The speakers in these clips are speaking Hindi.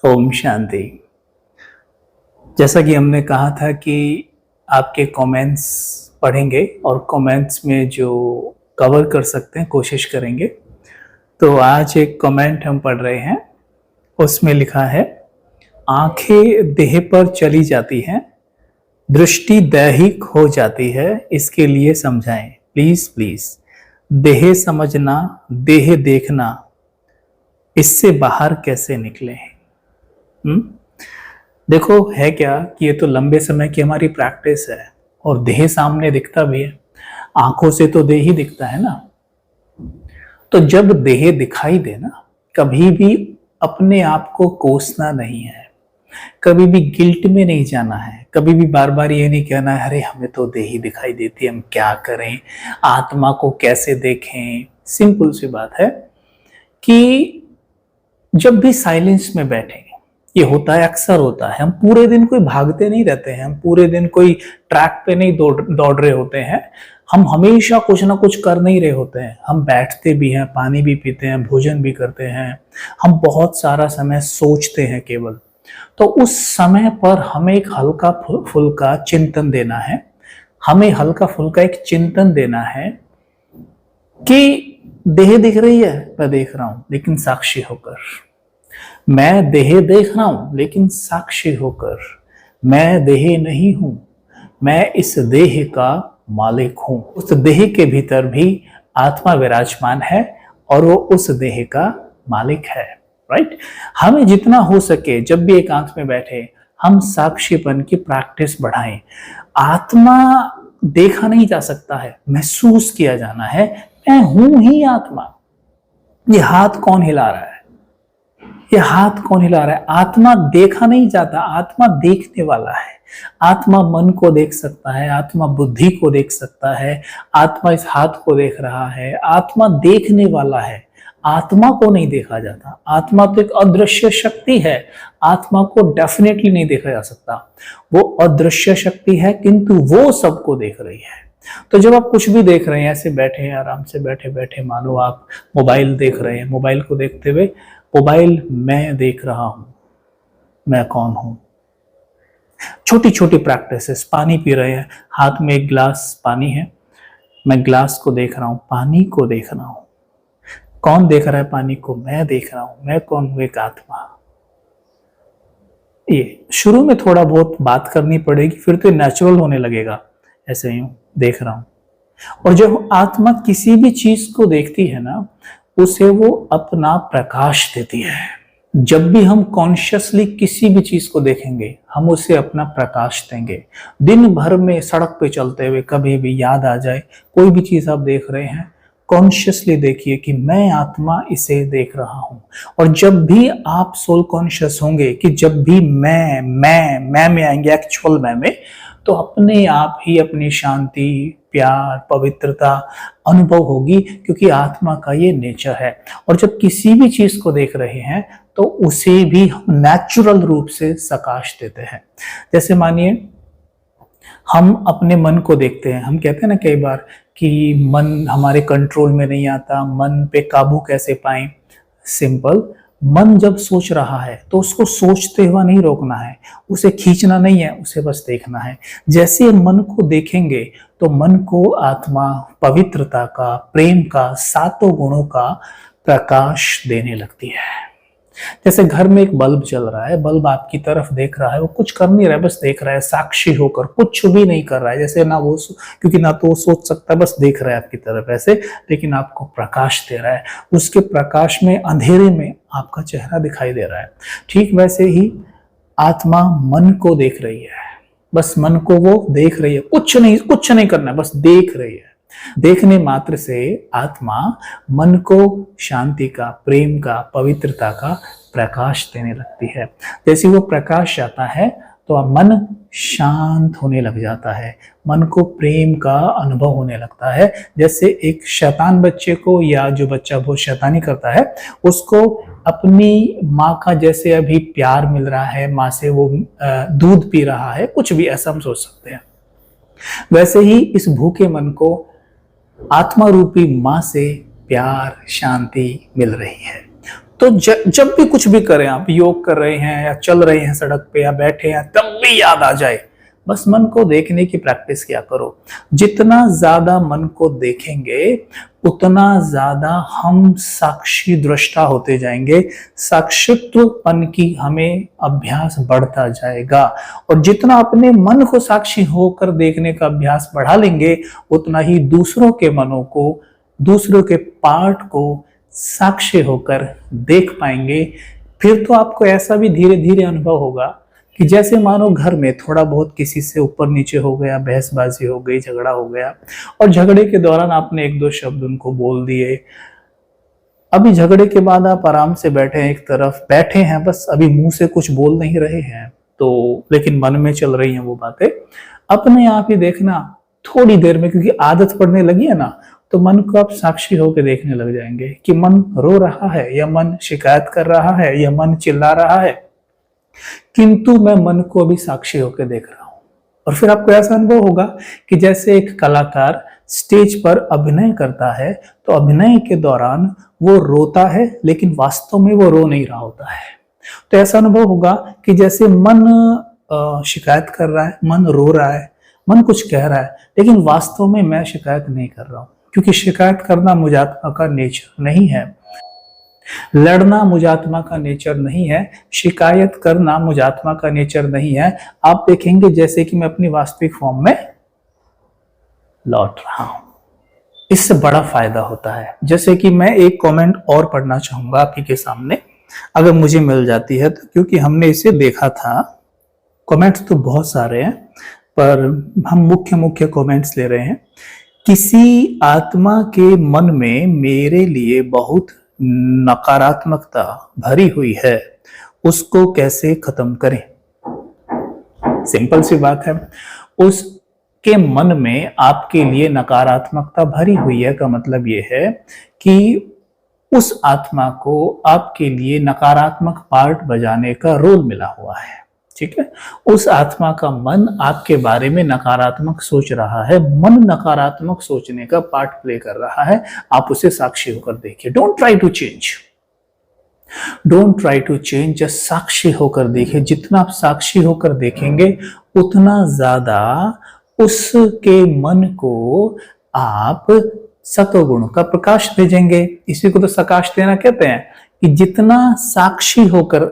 ओम शांति। जैसा कि हमने कहा था कि आपके कमेंट्स पढ़ेंगे और कमेंट्स में जो कवर कर सकते हैं कोशिश करेंगे। तो आज एक कमेंट हम पढ़ रहे हैं, उसमें लिखा है, आंखें देह पर चली जाती हैं, दृष्टि दैहिक हो जाती है, इसके लिए समझाएं प्लीज प्लीज। देह समझना, देह देखना, इससे बाहर कैसे निकले हैं? देखो है क्या कि ये तो लंबे समय की हमारी प्रैक्टिस है और देह सामने दिखता भी है। आंखों से तो देह ही दिखता है ना। तो जब देह दिखाई दे ना, कभी भी अपने आप को कोसना नहीं है, कभी भी गिल्ट में नहीं जाना है, कभी भी बार बार ये नहीं कहना है अरे हमें तो देह ही दिखाई देती है, हम क्या करें, आत्मा को कैसे देखें। सिंपल सी बात है कि जब भी साइलेंस में बैठे, ये होता है, अक्सर होता है, हम पूरे दिन कोई भागते नहीं रहते हैं, हम पूरे दिन कोई ट्रैक पे नहीं दौड़ रहे होते हैं, हम हमेशा कुछ ना कुछ कर नहीं रहे होते हैं। हम बैठते भी हैं, पानी भी पीते हैं, भोजन भी करते हैं, हम बहुत सारा समय सोचते हैं केवल। तो उस समय पर हमें एक हल्का फुल्का चिंतन देना है, हमें हल्का फुल्का एक चिंतन देना है कि देह दिख रही है, मैं देख रहा हूं लेकिन साक्षी होकर। मैं देह देख रहा हूं लेकिन साक्षी होकर। मैं देह नहीं हूं, मैं इस देह का मालिक हूं। उस देह के भीतर भी आत्मा विराजमान है और वो उस देह का मालिक है। राइट? हमें जितना हो सके जब भी एकांत में बैठे, हम साक्षीपन की प्रैक्टिस बढ़ाएं। आत्मा देखा नहीं जा सकता है, महसूस किया जाना है। मैं हूं ही आत्मा। ये हाथ कौन हिला रहा है? ये हाथ कौन हिला रहा है? आत्मा देखा नहीं जाता, आत्मा देखने वाला है। आत्मा मन को देख सकता है, आत्मा बुद्धि को देख सकता है, आत्मा इस हाथ को देख रहा है। आत्मा देखने वाला है, आत्मा को नहीं देखा जाता। आत्मा तो एक अदृश्य शक्ति है, आत्मा को डेफिनेटली नहीं देखा जा सकता। वो अदृश्य शक्ति है किंतु वो सबको देख रही है। तो जब आप कुछ भी देख रहे हैं, ऐसे बैठे हैं, आराम से बैठे बैठे, मानो आप मोबाइल देख रहे हैं, मोबाइल को देखते हुए, मोबाइल मैं देख रहा हूं, मैं कौन हूं। छोटी छोटी प्रैक्टिसेस। पानी पी रहे हैं, हाथ में एक गिलास पानी है, मैं गिलास को देख रहा हूं, पानी को देख रहा हूं। कौन देख रहा है पानी को? मैं देख रहा हूं। मैं कौन हूं? एक आत्मा। ये शुरू में थोड़ा बहुत बात करनी पड़ेगी, फिर तो नेचुरल होने लगेगा। ऐसे ही देख रहा हूं। और जब आत्मा किसी भी चीज को देखती है ना, उसे वो अपना प्रकाश देती है। जब भी हम कॉन्शियसली किसी भी चीज को देखेंगे, हम उसे अपना प्रकाश देंगे। दिन भर में सड़क पे चलते हुए कभी भी याद आ जाए, कोई भी चीज आप देख रहे हैं, कॉन्शियसली देखिए कि मैं आत्मा इसे देख रहा हूं। और जब भी आप सोल कॉन्शियस होंगे कि जब भी मैं में आएंगे, एक्चुअल मैं में, तो अपने आप ही अपनी शांति, प्यार, पवित्रता अनुभव होगी, क्योंकि आत्मा का ये नेचर है। और जब किसी भी चीज को देख रहे हैं तो उसे भी हम नेचुरल रूप से प्रकाश देते हैं। जैसे मानिए हम अपने मन को देखते हैं, हम कहते हैं ना कई बार कि मन हमारे कंट्रोल में नहीं आता, मन पे काबू कैसे पाएं। सिंपल, मन जब सोच रहा है तो उसको सोचते हुआ नहीं रोकना है, उसे खींचना नहीं है, उसे बस देखना है। जैसे मन को देखेंगे तो मन को आत्मा पवित्रता का, प्रेम का, सातों गुणों का प्रकाश देने लगती है। जैसे घर में एक बल्ब जल रहा है, बल्ब आपकी तरफ देख रहा है, वो कुछ कर नहीं रहा है, बस देख रहा है साक्षी होकर, कुछ भी नहीं कर रहा है। जैसे ना वो, क्योंकि ना तो वो सोच सकता है, बस देख रहा है आपकी तरफ ऐसे, लेकिन आपको प्रकाश दे रहा है। उसके प्रकाश में, अंधेरे में आपका चेहरा दिखाई दे रहा है। ठीक वैसे ही आत्मा मन को देख रही है, बस मन को वो देख रही है, कुछ नहीं करना है, बस देख रही है। देखने मात्र से आत्मा मन को शांति का, प्रेम का, पवित्रता का प्रकाश देने लगती है। जैसे वो प्रकाश आता है तो मन शांत होने लग जाता है, मन को प्रेम का अनुभव होने लगता है। जैसे एक शैतान बच्चे को, या जो बच्चा बहुत शैतानी करता है, उसको अपनी माँ का जैसे अभी प्यार मिल रहा है, माँ से वो दूध पी रहा है, कुछ भी ऐसा हम सोच सकते हैं। वैसे ही इस भूखे मन को आत्मा रूपी माँ से प्यार, शांति मिल रही है। तो जब भी कुछ भी करें, आप योग कर रहे हैं या चल रहे हैं सड़क पे या बैठे हैं, तब भी याद आ जाए, बस मन को देखने की प्रैक्टिस किया करो। जितना ज्यादा मन को देखेंगे उतना ज्यादा हम साक्षी दृष्टा होते जाएंगे, साक्षित्वपन की हमें अभ्यास बढ़ता जाएगा। और जितना अपने मन को साक्षी होकर देखने का अभ्यास बढ़ा लेंगे, उतना ही दूसरों के मनों को, दूसरों के पार्ट को साक्षी होकर देख पाएंगे। फिर तो आपको ऐसा भी धीरे धीरे अनुभव होगा कि जैसे मानो घर में थोड़ा बहुत किसी से ऊपर नीचे हो गया, बहसबाजी हो गई, झगड़ा हो गया, और झगड़े के दौरान आपने एक दो शब्द उनको बोल दिए। अभी झगड़े के बाद आप आराम से बैठे हैं, एक तरफ बैठे हैं, बस अभी मुंह से कुछ बोल नहीं रहे हैं, तो लेकिन मन में चल रही हैं वो बातें। अपने आप ही देखना थोड़ी देर में, क्योंकि आदत पड़ने लगी है ना, तो मन को आप साक्षी होकर देखने लग जाएंगे कि मन रो रहा है या मन शिकायत कर रहा है या मन चिल्ला रहा है, किंतु मैं मन को अभी साक्षी होकर देख रहा हूं। और फिर आपको ऐसा अनुभव होगा कि जैसे एक कलाकार स्टेज पर अभिनय करता है, तो अभिनय के दौरान वो रोता है लेकिन वास्तव में वो रो नहीं रहा होता है। तो ऐसा अनुभव होगा कि जैसे मन शिकायत कर रहा है, मन रो रहा है, मन कुछ कह रहा है, लेकिन वास्तव में मैं शिकायत नहीं कर रहा हूं, क्योंकि शिकायत करना मुझ आत्मा का नेचर नहीं है, लड़ना मुझ आत्मा का नेचर नहीं है, शिकायत करना मुझ आत्मा का नेचर नहीं है। आप देखेंगे जैसे कि मैं अपनी वास्तविक फॉर्म में लौट रहा हूं। इससे बड़ा फायदा होता है। जैसे कि मैं एक कमेंट और पढ़ना चाहूंगा आप ही के सामने, अगर मुझे मिल जाती है तो, क्योंकि हमने इसे देखा था। कमेंट्स तो बहुत सारे हैं पर हम मुख्य मुख्य कमेंट्स ले रहे हैं। किसी आत्मा के मन में मेरे लिए बहुत नकारात्मकता भरी हुई है, उसको कैसे खत्म करें? सिंपल सी बात है, उसके मन में आपके लिए नकारात्मकता भरी हुई है का मतलब यह है कि उस आत्मा को आपके लिए नकारात्मक पार्ट बजाने का रोल मिला हुआ है। ठीक है, उस आत्मा का मन आपके बारे में नकारात्मक सोच रहा है, मन नकारात्मक सोचने का पार्ट प्ले कर रहा है। आप उसे साक्षी होकर देखिए। Don't try to change, don't try to change, just साक्षी होकर देखिए। जितना आप साक्षी होकर देखेंगे उतना ज्यादा उसके मन को आप सतोगुण का प्रकाश भेजेंगे। इसी को तो प्रकाश देना कहते हैं कि जितना साक्षी होकर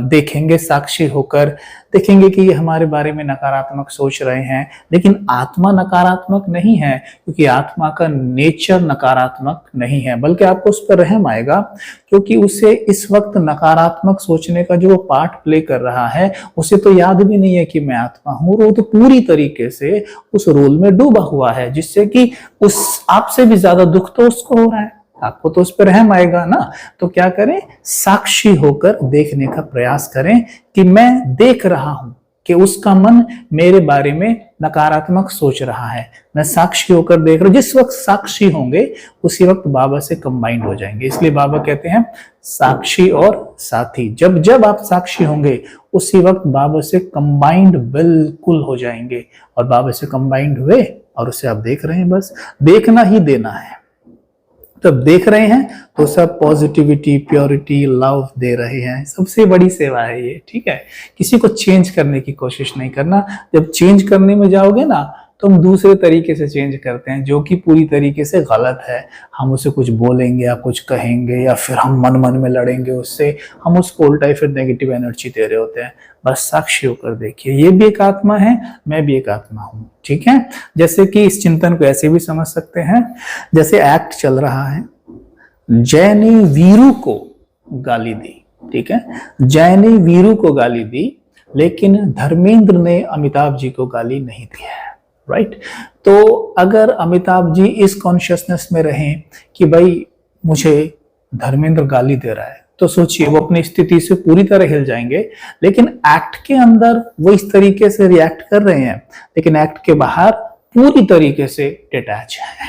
देखेंगे, साक्षी होकर देखेंगे कि ये हमारे बारे में नकारात्मक सोच रहे हैं, लेकिन आत्मा नकारात्मक नहीं है, क्योंकि आत्मा का नेचर नकारात्मक नहीं है, बल्कि आपको उस पर रहम आएगा, क्योंकि उसे इस वक्त नकारात्मक सोचने का जो पार्ट प्ले कर रहा है उसे तो याद भी नहीं है कि मैं आत्मा हूं। वो तो पूरी तरीके से उस रोल में डूबा हुआ है, जिससे कि उस आपसे भी ज्यादा दुख तो उसको हो रहा है, आपको तो उस पर रहम आएगा ना। तो क्या करें? साक्षी होकर देखने का प्रयास करें कि मैं देख रहा हूं कि उसका मन मेरे बारे में नकारात्मक सोच रहा है। मैं साक्षी होकर देख रहा हूं। जिस वक्त साक्षी होंगे उसी वक्त बाबा से कंबाइंड हो जाएंगे। इसलिए बाबा कहते हैं साक्षी और साथी। जब जब आप साक्षी होंगे उसी वक्त बाबा से कंबाइंड बिल्कुल हो जाएंगे। और बाबा से कंबाइंड हुए और उसे आप देख रहे हैं, बस देखना ही देना है। जब देख रहे हैं तो सब पॉजिटिविटी, प्योरिटी, लव दे रहे हैं। सबसे बड़ी सेवा है ये। ठीक है, किसी को चेंज करने की कोशिश नहीं करना। जब चेंज करने में जाओगे ना तो हम दूसरे तरीके से चेंज करते हैं, जो कि पूरी तरीके से गलत है। हम उसे कुछ बोलेंगे या कुछ कहेंगे या फिर हम मन मन में लड़ेंगे उससे, हम उसको उल्टा ही फिर नेगेटिव एनर्जी दे रहे होते हैं। बस साक्षी होकर देखिए, ये भी एक आत्मा है, मैं भी एक आत्मा हूं। ठीक है, जैसे कि इस चिंतन को ऐसे भी समझ सकते हैं, जैसे एक्ट चल रहा है, जय ने वीरू को गाली दी। ठीक है, जय ने वीरू को गाली दी, लेकिन धर्मेंद्र ने अमिताभ जी को गाली नहीं दी है। राइट, तो अगर अमिताभ जी इस कॉन्शियसनेस में रहें कि भाई मुझे धर्मेंद्र गाली दे रहा है, तो सोचिए वो अपनी स्थिति से पूरी तरह हिल जाएंगे। लेकिन एक्ट के अंदर वो इस तरीके से रिएक्ट कर रहे हैं, लेकिन एक्ट के बाहर पूरी तरीके से डिटैच है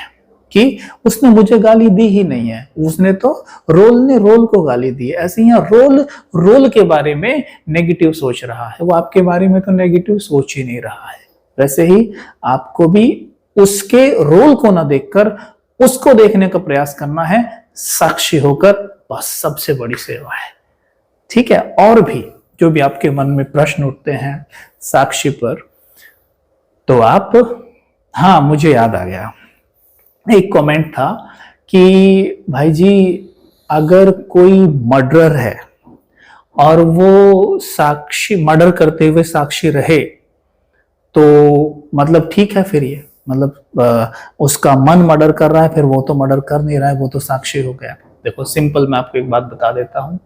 कि उसने मुझे गाली दी ही नहीं है, उसने तो रोल ने रोल को गाली दी है। ऐसे ही रोल के बारे में नेगेटिव सोच रहा है, वो आपके बारे में तो नेगेटिव सोच ही नहीं रहा है। वैसे ही आपको भी उसके रोल को ना देखकर उसको देखने का प्रयास करना है, साक्षी होकर बस सबसे बड़ी सेवा है। ठीक है, और भी जो भी आपके मन में प्रश्न उठते हैं साक्षी पर, तो आप, हाँ मुझे याद आ गया, एक कमेंट था कि भाई जी अगर कोई मर्डरर है और वो साक्षी, मर्डर करते हुए साक्षी रहे, तो मतलब ठीक है, फिर ये मतलब उसका मन मर्डर कर रहा है, फिर वो तो मर्डर कर नहीं रहा है, वो तो साक्षी हो गया। देखो सिंपल, मैं आपको एक बात बता देता हूं,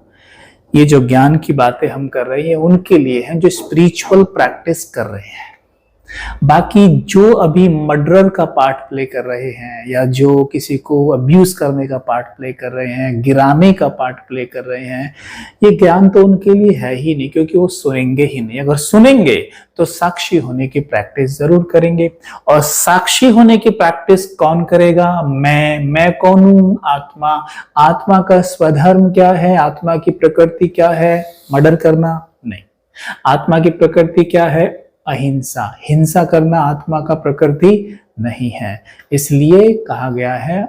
ये जो ज्ञान की बातें हम कर रहे हैं उनके लिए हैं जो स्पिरिचुअल प्रैक्टिस कर रहे हैं। बाकी जो अभी मर्डरर का पार्ट प्ले कर रहे हैं, या जो किसी को अब्यूज करने का पार्ट प्ले कर रहे हैं, गिराने का पार्ट प्ले कर रहे हैं, ये ज्ञान तो उनके लिए है ही नहीं, क्योंकि वो सुनेंगे ही नहीं। अगर सुनेंगे तो साक्षी होने की प्रैक्टिस जरूर करेंगे। और साक्षी होने की प्रैक्टिस कौन करेगा? मैं कौन हूं? आत्मा। आत्मा का स्वधर्म क्या है? आत्मा की प्रकृति क्या है? मर्डर करना नहीं। आत्मा की प्रकृति क्या है? अहिंसा। हिंसा करना आत्मा का प्रकृति नहीं है। इसलिए कहा गया है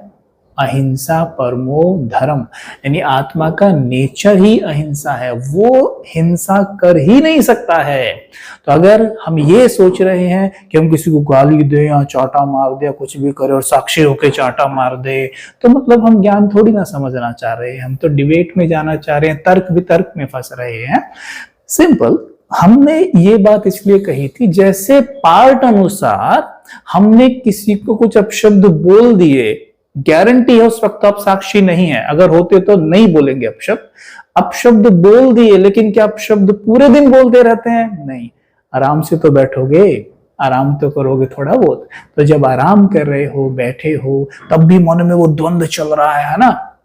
अहिंसा परमो धर्म, यानी आत्मा का नेचर ही अहिंसा है, वो हिंसा कर ही नहीं सकता है। तो अगर हम ये सोच रहे हैं कि हम किसी को गाली दे या चाटा मार दे या कुछ भी करे और साक्षी होके चाटा मार दे, तो मतलब हम ज्ञान थोड़ी ना समझना चाह रहे हैं, हम तो डिबेट में जाना चाह रहे हैं, तर्क वितर्क में फंस रहे हैं। सिंपल, हमने ये बात इसलिए कही थी, जैसे पार्ट अनुसार हमने किसी को कुछ अपशब्द बोल दिए, गारंटी है उस वक्त आप साक्षी नहीं है, अगर होते तो नहीं बोलेंगे अपशब्द। अपशब्द बोल दिए, लेकिन क्या अपशब्द पूरे दिन बोलते रहते हैं? नहीं। आराम से तो बैठोगे, आराम तो करोगे थोड़ा बहुत। तो जब आराम कर रहे हो, बैठे हो, तब भी मन में वो द्वंद्व चल रहा है ना,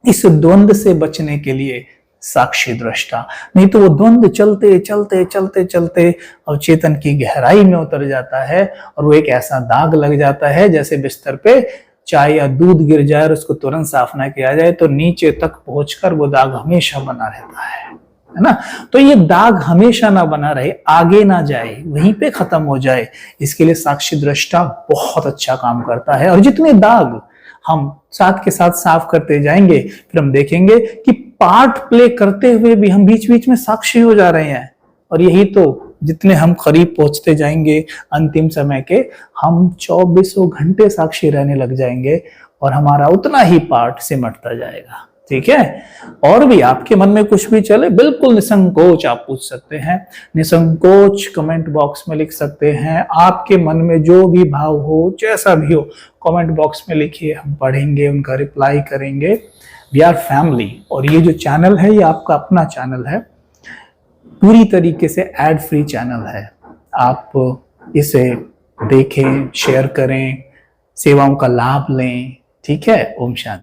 इस द्वंद्व से बचने के लिए साक्षी दृष्टा, नहीं तो वो द्वंद्व चलते चलते चलते चलते और चेतन की गहराई में उतर जाता है, और वो एक ऐसा दाग लग जाता है जैसे बिस्तर पे चाय या दूध गिर जाए और उसको तुरंत साफ ना किया जाए तो नीचे तक पहुंचकर वो दाग हमेशा बना रहता है ना। तो ये दाग हमेशा ना बना रहे, आगे ना जाए, वहीं पे खत्म हो जाए, इसके लिए साक्षी दृष्टा बहुत अच्छा काम करता है। और जितने दाग हम साथ के साथ साफ करते जाएंगे, फिर हम देखेंगे कि पार्ट प्ले करते हुए भी हम बीच बीच में साक्षी हो जा रहे हैं। और यही तो, जितने हम करीब पहुंचते जाएंगे अंतिम समय के, हम 24 घंटे साक्षी रहने लग जाएंगे और हमारा उतना ही पार्ट सिमटता जाएगा। ठीक है, और भी आपके मन में कुछ भी चले, बिल्कुल निसंकोच आप पूछ सकते हैं, निसंकोच कमेंट बॉक्स में लिख सकते हैं। आपके मन में जो भी भाव हो, जैसा भी हो, कमेंट बॉक्स में लिखिए, हम पढ़ेंगे, उनका रिप्लाई करेंगे। We are family. और ये जो चैनल है, ये आपका अपना चैनल है, पूरी तरीके से एड फ्री चैनल है। आप इसे देखें, शेयर करें, सेवाओं का लाभ लें। ठीक है, ओम शांति।